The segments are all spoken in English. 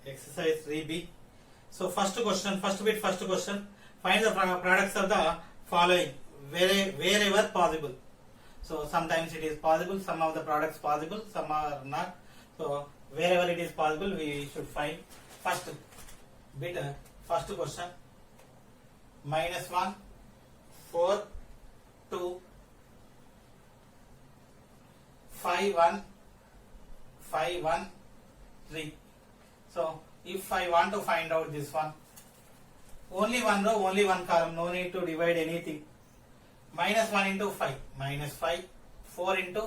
Exercise 3B. So first question, find the products of the following wherever possible. So sometimes it is possible, some of the products possible, some are not. So wherever it is possible, we should find first bit. First question, -1, 4, 2, 5, 1, 5, 1, 3. So if I want to find out this one, only one row, only one column, no need to divide anything. -1 into 5, -5, 4 into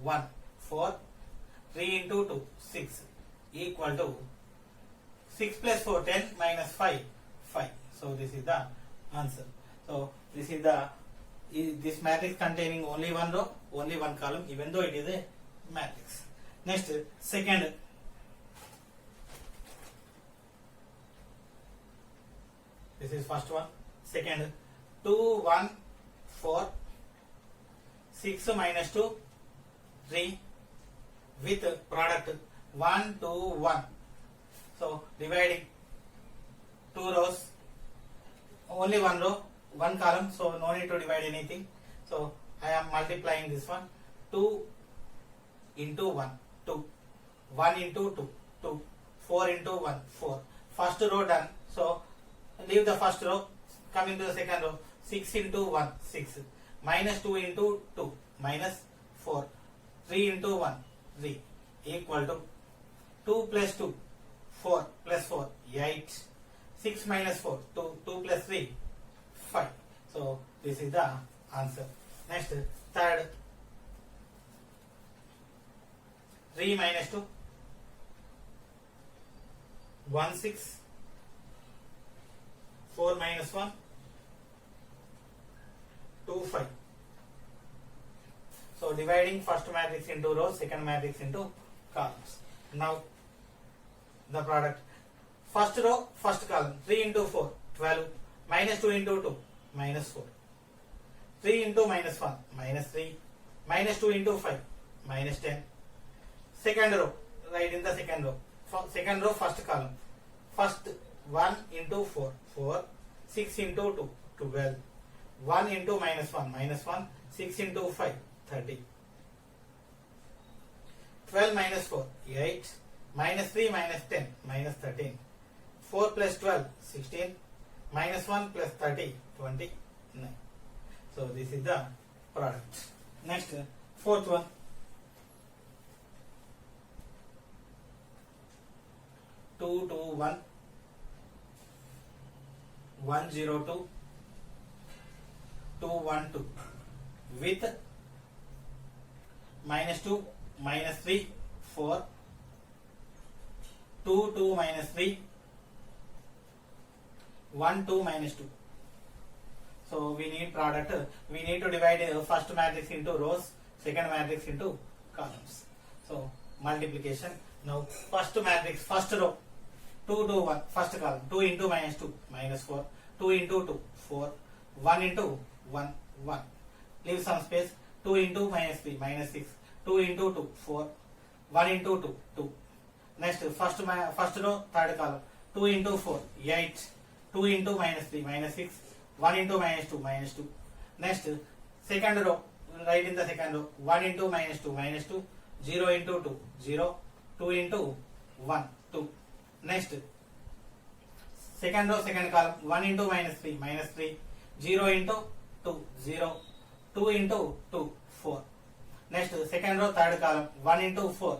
1, 4, 3 into 2, 6, equal to 6 plus 4, 10, minus 5, 5. So this is the answer. So this is this matrix containing only one row, only one column, even though it is a matrix. Next, second. This is first one. Second, 2, 1, 4, 6 minus 2, 3 with product 1, 2, 1. So dividing two rows, only one row, one column, so no need to divide anything. So I am multiplying this one. 2 into 1, 2, 1 into 2, 2, 4 into 1, 4. First row done. So leave the first row, coming to the second row. 6 into 1, 6, minus 2 into 2, minus 4, 3 into 1, 3, equal to 2 plus 2, 4 plus 4, 8, 6 minus 4, 2, 2 plus 3, 5. So this is the answer. Next, third, 3 minus 2, 1, 6, 4 minus 1, 2, 5. So dividing first matrix into rows, second matrix into columns. Now the product. First row, first column, 3 into 4, 12, minus 2 into 2, minus 4. 3 into minus 1, minus 3, minus 2 into 5, minus 10. Second row, right in the second row. Second row, first column. First 1 into 4, 4, 6 into 2, 12. 1 into minus 1, 6 into 5, 30. 12 minus 4, 8, minus 3, minus 10, minus 13. 4 plus 12, 16, minus 1 plus 30, 29. So this is the product. Next, fourth one. 2, 2, 1, 1, 0, 2, 2, 1, 2 with minus 2, minus 3, 4, 2, 2, minus 3, 1, 2, minus 2. So we need product. We need to divide first matrix into rows, second matrix into columns. So multiplication. Now first matrix, first row, 2, 2, 1, first column, 2 into minus 2, minus 4, 2 into 2, 4, 1 into 1, 1. Leave some space. 2 into minus 3, minus 6, 2 into 2, 4, 1 into 2, 2. Next, first row, third column, 2 into 4, 8, 2 into minus 3, minus 6, 1 into minus 2, minus 2. Next, second row, right in the second row, 1 into minus 2, minus 2, 0 into 2, 0, 2 into 1, 2. Next, second row, second column, 1 into minus 3, minus 3, 0 into 2, 0, 2 into 2, 4. Next, second row, third column, 1 into 4,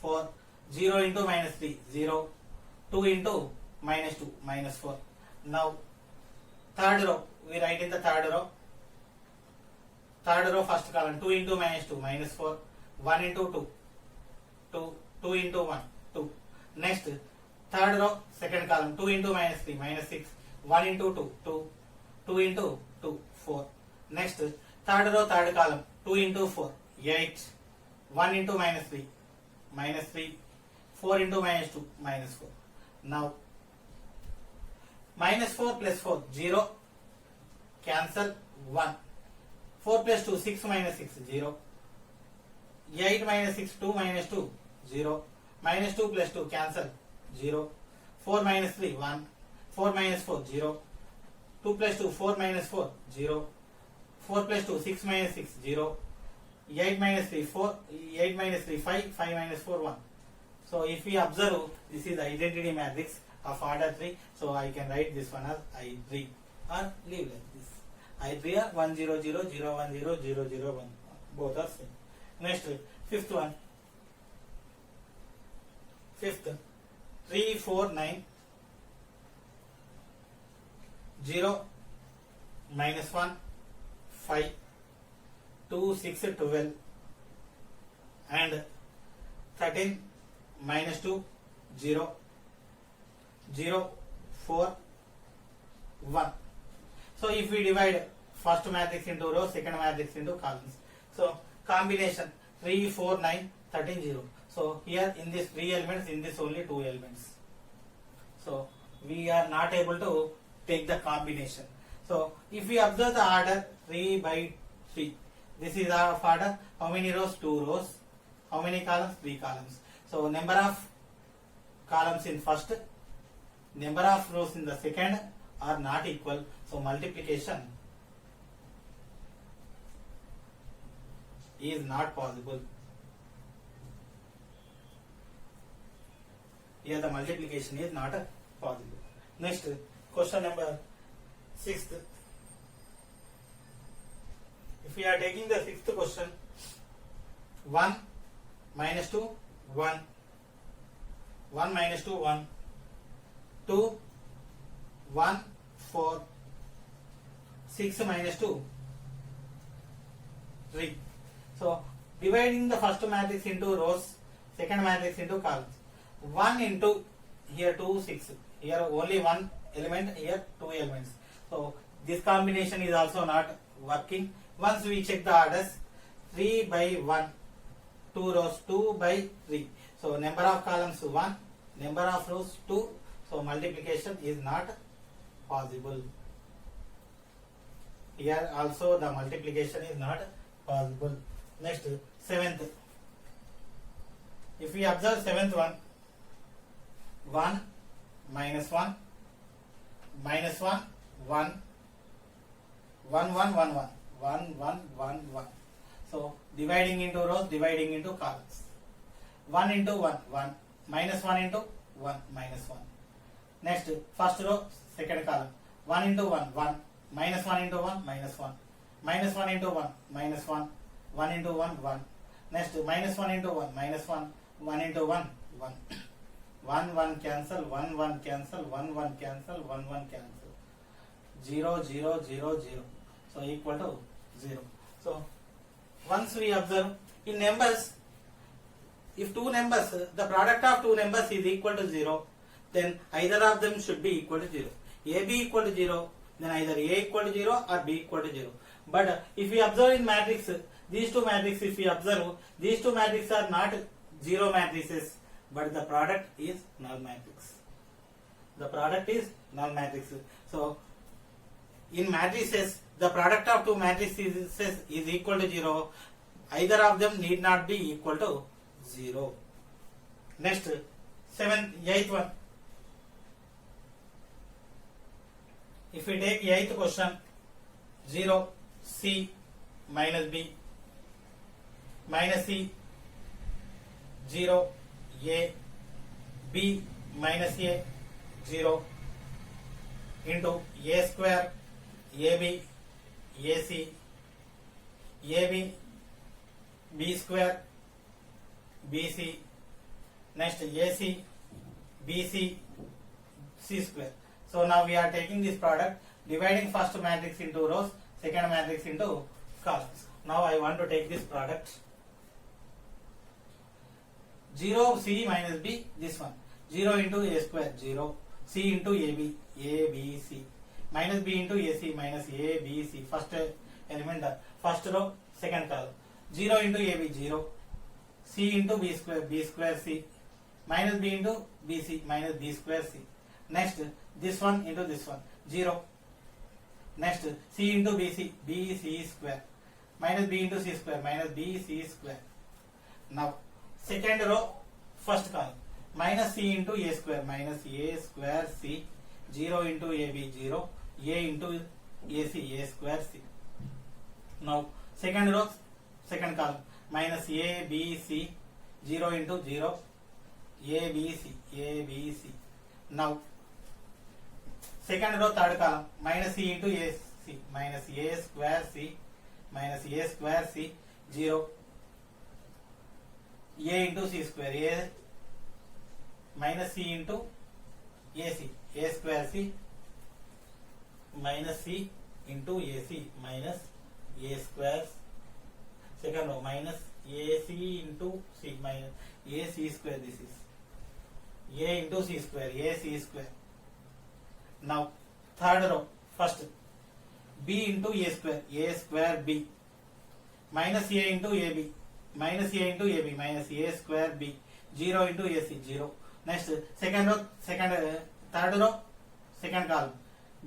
4, 0 into minus 3, 0, 2 into minus 2, minus 4. Now, third row, we write in the third row, first column, 2 into minus 2, minus 4, 1 into 2, 2, 2 into 1, 2. Next, third row, second column, 2 into minus 3, minus 6, 1 into 2, 2, 2 into 2, 4. Next, third row, third column, 2 into 4, 8, 1 into minus 3, minus 3, 4 into minus 2, minus 4. Now, minus 4 plus 4, 0, cancel 1. 4 plus 2, 6 minus 6, 0. 8 minus 6, 2 minus 2, 0. Minus 2 plus 2, cancel 0. 4 minus 3, 1. 4 minus 4, 0. 2 plus 2, 4 minus 4, 0. 4 plus 2, 6 minus 6, 0. 8 minus 3, 4. 8 minus 3, 5. 5 minus 4, 1. So if we observe, this is the identity matrix of order 3. So I can write this one as I3 or leave like this. I3 are 1 0 0 0 1 0 0 0 1. Both are same. Next, fifth one. Fifth, 3 4 9 0 minus 1 5 2 6 12 and 13 minus 2 0 0 4 1. So if we divide first matrix into row, second matrix into columns. So combination 3 4 9 13 0. So here in this 3 elements, in this only 2 elements. So we are not able to take the combination. So if we observe the order 3 by 3, this is our order. How many rows? 2 rows. How many columns? 3 columns. So number of columns in first, number of rows in the second are not equal. So multiplication is not possible. Here the multiplication is not possible. Next, question number 6th. If we are taking the 6th question, 1 minus 2, 1. 1 minus 2, 1. 2, 1, 4. 6 minus 2, 3. So, dividing the first matrix into rows, second matrix into columns. 1 into here 2, 6. Here only one element, here 2 elements. So, this combination is also not working. Once we check the orders, 3 by 1, 2 rows, 2 by 3. So, number of columns 1, number of rows 2. So, multiplication is not possible. Here also the multiplication is not possible. Next, 7th. If we observe 7th one, 1 minus 1 minus 1 1 1 1 1 1 1 1 1 1. So dividing into rows, dividing into columns. 1 into 1 1 minus 1 into 1 minus 1. Next, first row, second column. 1 into 1 1 minus 1 into 1 minus 1 minus 1 into 1 minus 1 1 into 1 1. Next, minus 1 into 1 minus 1 1 into 1 1. 1 1 cancel, 1 1 cancel, 1 1 cancel, 1 1 cancel. 0 0 0 0. So equal to 0. So once we observe in numbers, if two numbers, the product of two numbers is equal to 0, then either of them should be equal to 0. A be equal to 0, then either A equal to 0 or B equal to 0. But if we observe in matrix, these two matrices, if we observe, these two matrices are not 0 matrices, but the product is null matrix. The product is null matrix. So in matrices, the product of two matrices is equal to 0. Either of them need not be equal to 0. Next, 8th one. If we take 8th question, 0 C minus B minus C 0 A B minus A 0 into A square AB AC AB B square BC. Next, AC BC C square. So now we are taking this product, dividing first matrix into rows, second matrix into columns. Now I want to take this product. 0 C minus B, this one. 0 into A square, 0. C into AB, A, B, C. Minus B into AC, minus A, B, C. First element, first row, second column. 0 into AB, 0. C into B square C. Minus B into BC, minus B square C. Next, this one into this one, 0. Next, C into BC, BC square. Minus B into C square, minus BC square. Now, second row, first column. minus C into A square, minus A square C, 0 into AB 0, A into AC, A square C. Now second row, second column, minus A B C, 0 into 0, A B C, A B C. Now second row, third column, minus C into A C, minus A square C, minus A square C, 0, A into C square, A minus C into AC, A square C, minus C into AC, minus A square. Second row, minus AC into C, minus AC square. This is A into C square, AC square. Now third row, first B into A square B, minus A into AB, minus A into AB, minus A square B, 0 into AC, 0. Next second row, third row, second column,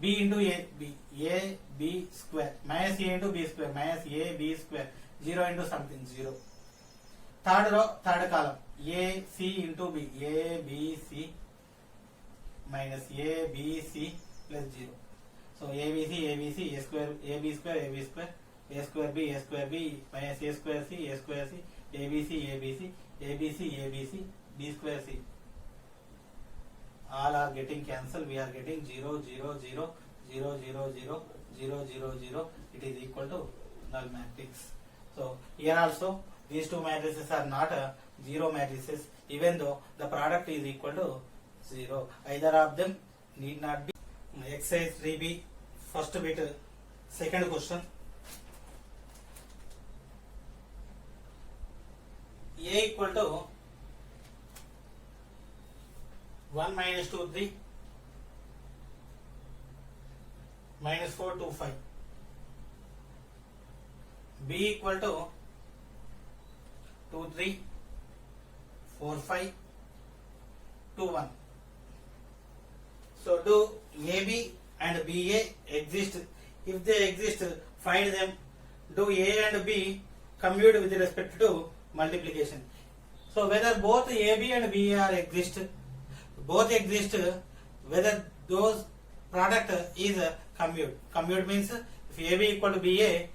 B into A B square, minus A into B square, minus A B square, 0 into something, 0. Third row, third column, A C into B, A B C, minus A B C plus 0. So A B C, A square, A B square, A B square, A square B, minus A square C, A square C, A B C, A B C, A B C, A B C, B square C. All are getting cancelled. We are getting 0, 0, 0, 0, 0, 0, 0, 0, 0. It is equal to null matrix. So here also these two matrices are not zero matrices, even though the product is equal to 0. Either of them need not be. Exercise 3B, first bit, second question. A equal to 1 minus 2 3 minus 4 2 5. B equal to 2 3 4 5 2 1. So do AB and BA exist? If they exist, find them. Do A and B commute with respect to multiplication? So whether both AB and BA exist, both exist, whether those product is commute. Commute means if AB equal to BA,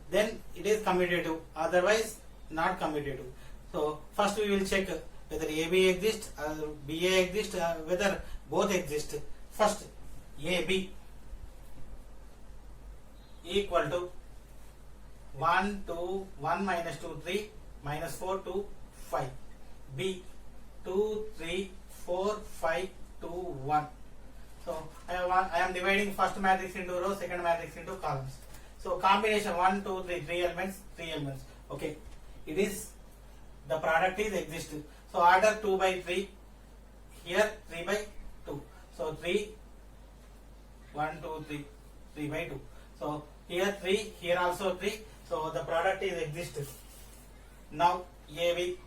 then it is commutative, otherwise not commutative. So first we will check whether AB exists or BA exists, whether both exist. First AB equal to 1 2 1 minus 2 3 minus 4 2 5. B 2 3 4 5 2 1. So I am dividing first matrix into rows, second matrix into columns. So combination 1 2 3, 3 elements, 3 elements. Okay, it is the product is exist. So order 2 by 3, here 3 by 2. So 3 1 2 3 3 by 2. So here 3, here also 3. So the product is exist. Now AB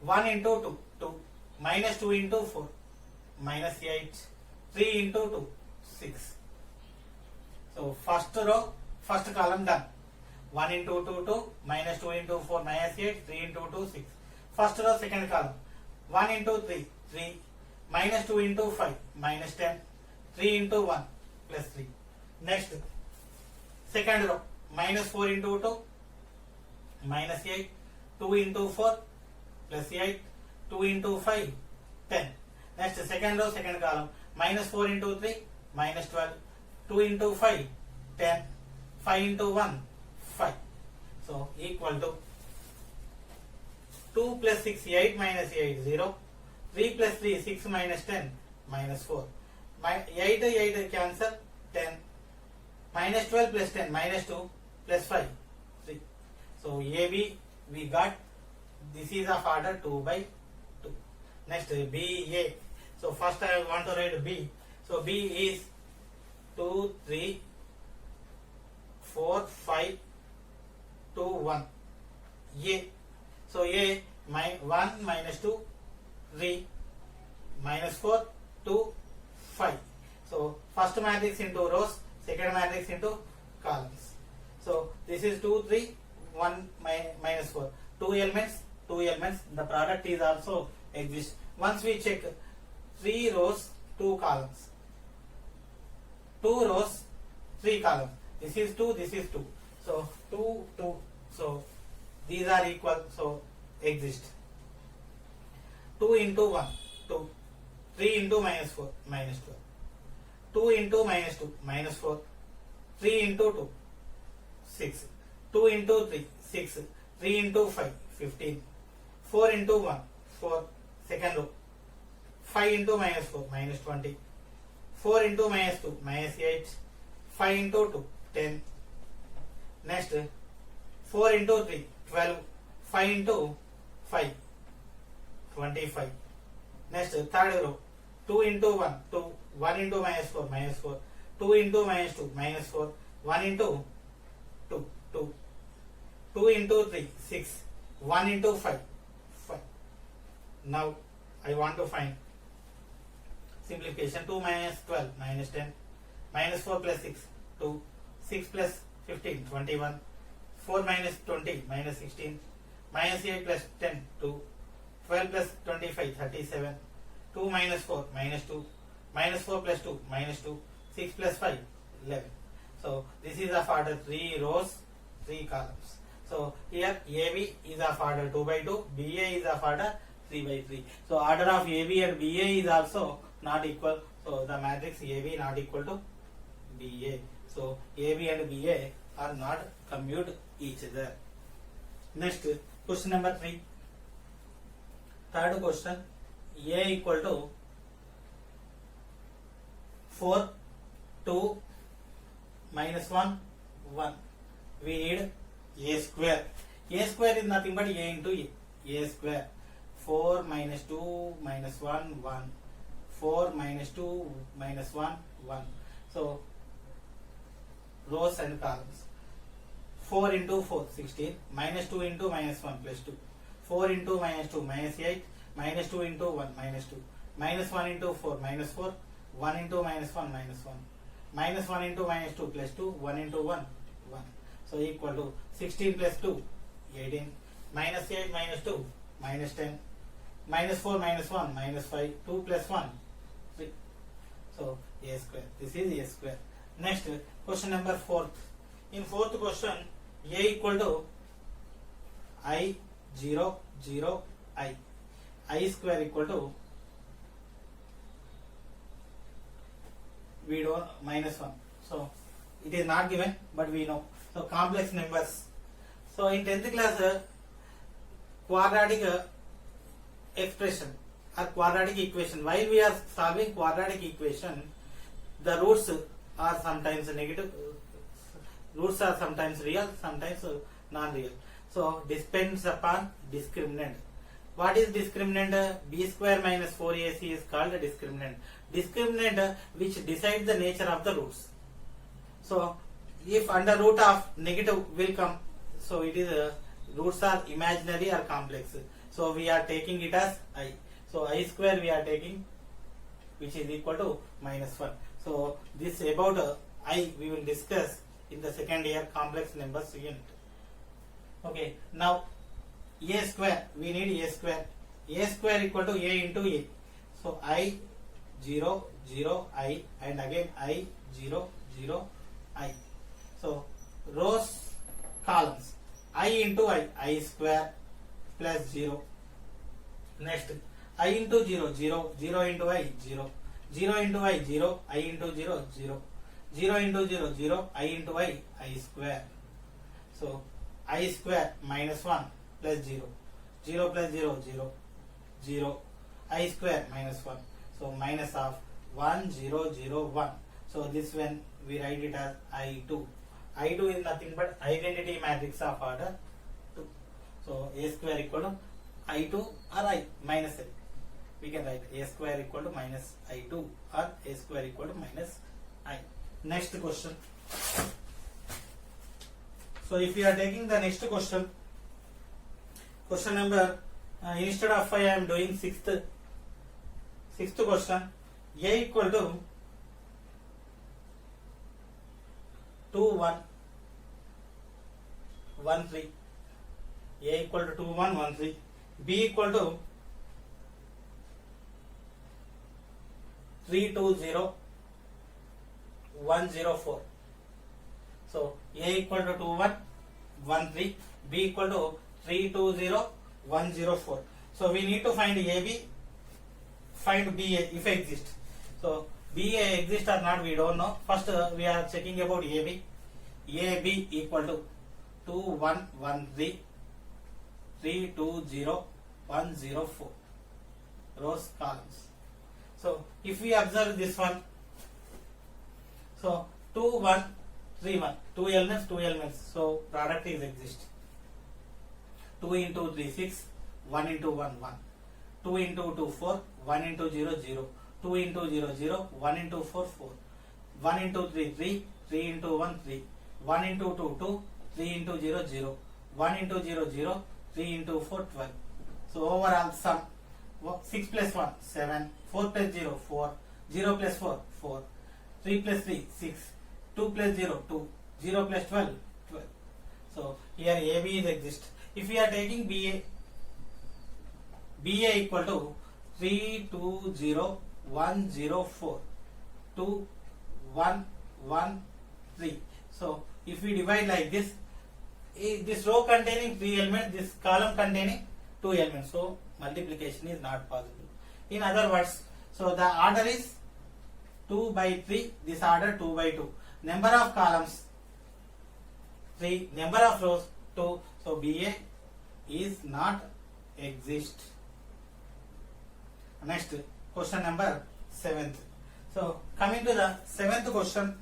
1 into 2 2, minus 2 into 4 minus 8, 3 into 2 6. So first row, first column done. 1 into 2 2, minus 2 into 4 minus 8, 3 into 2 6. First row, second column, 1 into 3 3, minus 2 into 5 minus 10, 3 into 1 plus 3. Next second row, minus 4 into 2 minus 8, 2 into 4 plus 8, 2 into 5 10. Next second row, second column, minus 4 into 3 minus 12, 2 into 5 10, 5 into 1 5. So equal to 2 plus 6 8 minus 8 0, 3 plus 3 6 minus 10 minus 4. 8 cancel, 10, minus 12 plus 10 minus 2 plus 5 3. So AB we got, this is of order 2 by 2. Next BA. So first I want to write B. So B is 2 3 4 5 2 1. A. So A 1 minus 2 3 minus 4 2 5. So first matrix into rows, second matrix into columns. So this is 2 3 1 minus 4. Two elements. The product is also exist. Once we check 3 rows, 2 columns. 2 rows, 3 columns. This is 2, this is 2. So 2, 2. So these are equal. So exist. 2 into 1, 2. 3 into minus 4, minus 12. 2 into minus 2, minus 4. 3 into 2, 6. 2 into 3, 6. 3 into 5, 15. 4 into 1, 4. Second row. 5 into minus 4, minus 20. 4 into minus 2, minus 8. 5 into 2, 10. Next, 4 into 3, 12. 5 into 5, 25. Next, third row. 2 into 1, 2. 1 into minus 4, minus 4. 2 into minus 2, minus 4. 1 into 2, 2. 2 into 3, 6. 1 into 5, 5. Now, I want to find simplification. 2 minus 12, minus 10. Minus 4 plus 6, 2. 6 plus 15, 21. 4 minus 20, minus 16. Minus 8 plus 10, 2. 12 plus 25, 37. 2 minus 4, minus 2. Minus 4 plus 2, minus 2. 6 plus 5, 11. So this is of order 3 rows, 3 columns. So here AB is of order 2 by 2, BA is of order 3 by 3. So order of AB and BA is also not equal. So the matrix AB not equal to BA. So AB and BA are not commute each other. Next, question number 3. Third question, A equal to 4, 2, minus 1, 1. We need A square. A square is nothing but A into A. A square. 4 minus 2 minus 1, 1. 4 minus 2 minus 1, 1. So, rows and columns. 4 into 4, 16. Minus 2 into minus 1 plus 2. 4 into minus 2, minus 8. Minus 2 into 1, minus 2. Minus 1 into 4, minus 4. 1 into minus 1, minus 1. Minus 1 into minus 2 plus 2. 1 into 1, 1. So equal to 16 plus 2, 18. Minus 8 minus 2, minus 10. Minus 4 minus 1, minus 5. 2 plus 1, 3. So A square. This is A square. Next, question number 4. In fourth question, A equal to I, 0, 0, I. I square equal to, we don't, minus 1. So it is not given, but we know. So complex numbers. So in 10th class, quadratic expression or quadratic equation. While we are solving quadratic equation, the roots are sometimes negative. Roots are sometimes real, sometimes non-real. So depends upon discriminant. What is discriminant? B square minus 4AC is called a discriminant. Discriminant which decides the nature of the roots. So if under root of negative will come, so it is roots are imaginary or complex. So we are taking it as I. So I square we are taking, which is equal to minus 1. So this about I we will discuss in the second year complex numbers unit. Okay, now A square, we need A square. A square equal to A into A. So I 0, 0, I, and again I 0, 0, I. So rows, columns. I into I square plus 0. Next, I into 0, 0, 0 into I, 0. 0 into I, 0, I into 0, 0. 0 into 0, 0, I into I square. So I square minus 1 plus 0. 0 plus 0, 0. 0. I square minus 1. So minus of 1, 0, 0, 1. So this when we write it as I2. I2 is nothing but identity matrix of order 2. So A square equal to I2 or I minus I. We can write A square equal to minus I2 or A square equal to minus I. Next question. So if you are taking the next question, question number, instead of 5 I am doing sixth question. A equal to 2, 1, 1, 3. A equal to 2, 1, 1, 3. B equal to 320 104. So A equal to 2113, B equal to 320 104. So we need to find AB, find BA if exists. So BA exists or not we don't know. First we are checking about AB. AB equal to 2113 320 104 rows columns. So if we observe this one, so 2131, two elements, so product is exist. 2 into 3 6, 1 into 1 1, 2 into 2 4, 1 into 0 0, 2 into 0 0, 1 into 4 4, 1 into 3 3, 3 into 1 3, 1 into 2 2, 3 into 0 0, 1 into 0 0, 3 into 4 12. So overall sum 6 plus 1 7, 4 plus 0 4, 0 plus 4 4, 3 plus 3 6, 2 plus 0 2, 0 plus 12 12. So here AB is exist. If we are taking BA, BA equal to 320 104 2113. So if we divide like this row containing 3 elements, this column containing 2 elements, so multiplication is not possible. In other words, so the order is 2 by 3, this order 2 by 2. Number of columns 3, number of rows 2, so BA is not exist. Next question number 7th. So coming to the 7th question,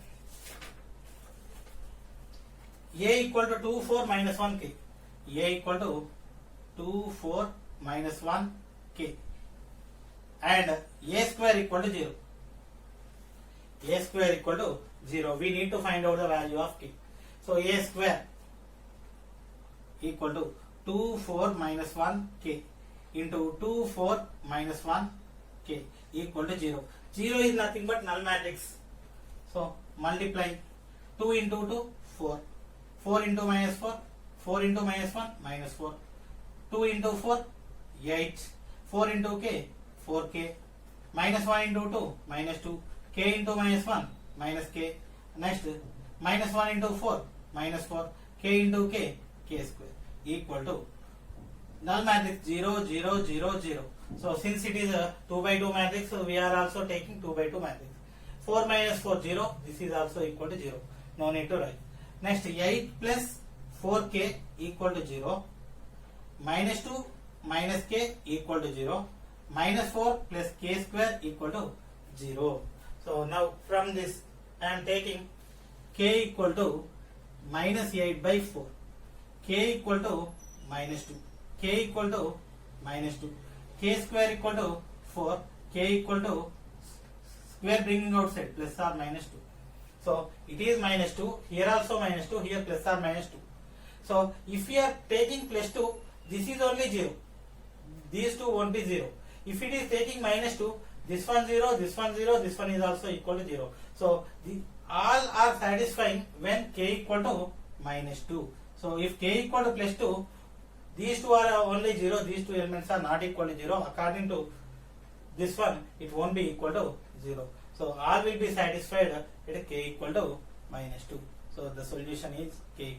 A equal to 2 4 minus 1k. A equal to 2 4 minus 1k and A square equal to 0. A square equal to 0. We need to find out the value of k. So A square equal to 2 4 minus 1k into 2 4 minus 1k equal to 0. 0 is nothing but null matrix. So multiply 2 into 2 4, 4 into minus 4, 4 into minus 1 minus 4, 2 into 4 8, 4 into k 4k, minus 1 into 2 minus 2, k into minus 1 minus k. Next minus 1 into 4 minus 4, k into k square equal to null matrix 0 0 0 0. So since it is a 2 by 2 matrix, so we are also taking 2 by 2 matrix. 4 minus 4 0, this is also equal to 0. No need to write. Next 8 plus 4k equal to 0, minus 2 minus k equal to 0, minus 4 plus k square equal to 0. So now from this I am taking k equal to minus 8 by 4, k equal to minus 2, k equal to minus 2, k square equal to 4, k equal to square bringing outside plus or minus 2. So it is minus 2, here also minus 2, here plus or minus 2. So if we are taking plus 2, this is only 0. These two won't be 0. If it is taking minus 2, this one 0, this one 0, this one is also equal to 0. So all are satisfying when k equal to minus 2. So if k equal to plus 2, these two are only 0, these two elements are not equal to 0. According to this one, it won't be equal to 0. So all will be satisfied at k equal to minus 2. So the solution is k